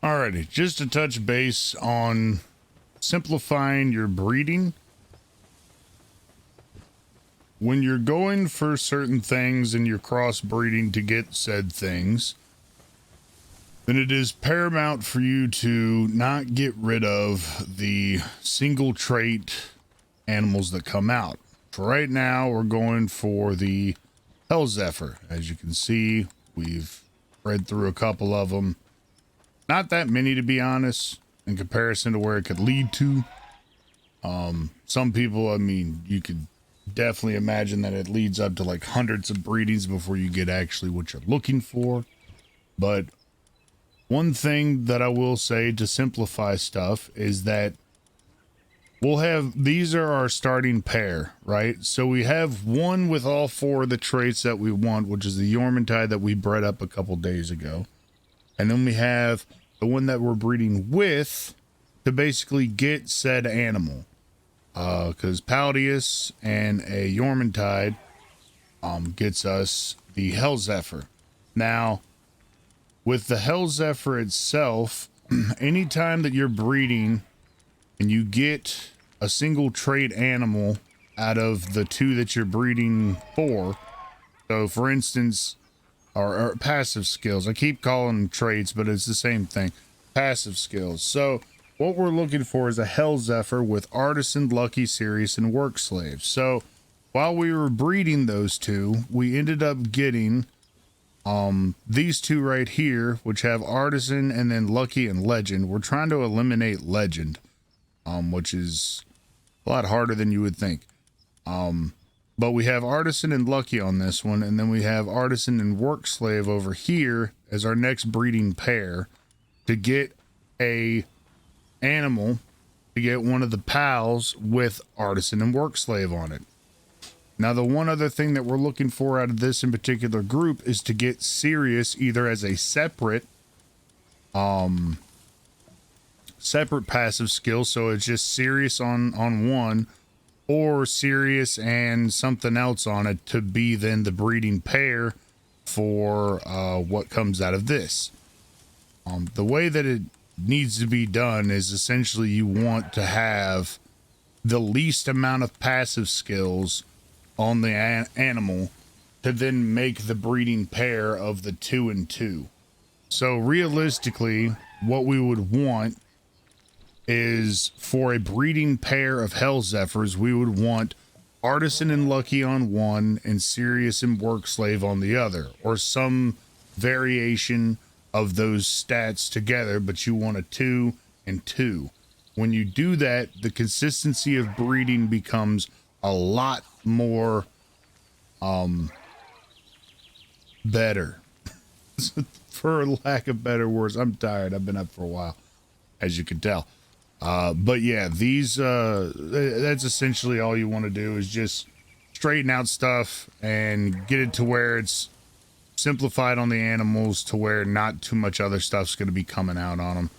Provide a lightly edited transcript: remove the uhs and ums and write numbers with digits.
Alrighty, just to touch base on simplifying your breeding. When you're going for certain things and you're crossbreeding to get said things, then it is paramount for you to not get rid of the single trait animals that come out. For right now, we're going for the Hell Zephyr. As you can see, we've read through a couple of them. Not that many, to be honest, in comparison to where it could lead to. Some people, I mean, you could definitely imagine that it leads up to like hundreds of breedings before you get actually what you're looking for. But one thing that I will say to simplify stuff is that we'll have, these are our starting pair, right? So we have one with all four of the traits that we want, which is the Yormantide that we bred up a couple days ago. And then we have the one that we're breeding with to basically get said animal. Because Paldius and a Yormantide gets us the Hell Zephyr. Now, with the Hell Zephyr itself, anytime that you're breeding and you get a single trait animal out of the two that you're breeding for, so for instance, or passive skills. I keep calling them traits, but it's the same thing. Passive skills. So what we're looking for is a Hell Zephyr with Artisan, Lucky, Serious, and Work Slave. So while we were breeding those two, we ended up getting these two right here, which have Artisan and then Lucky and Legend. We're trying to eliminate Legend, which is a lot harder than you would think. But we have Artisan and Lucky on this one, and then we have Artisan and Work Slave over here as our next breeding pair to get a animal, to get one of the pals with Artisan and Work Slave on it. Now, the one other thing that we're looking for out of this in particular group is to get Serious either as a separate passive skill, so it's just Serious on one, or Serious and something else on it to be then the breeding pair for what comes out of this. The way that it needs to be done is essentially you want to have the least amount of passive skills on the animal to then make the breeding pair of the 2 and 2. So realistically, what we would want is for a breeding pair of Hell Zephyrs, we would want Artisan and Lucky on one and Serious and Work Slave on the other, or some variation of those stats together, but you want a 2 and 2. When you do that, the consistency of breeding becomes a lot more better. For lack of better words, I'm tired. I've been up for a while, as you can tell. But yeah, these that's essentially all you want to do is just straighten out stuff and get it to where it's simplified on the animals to where not too much other stuff's going to be coming out on them.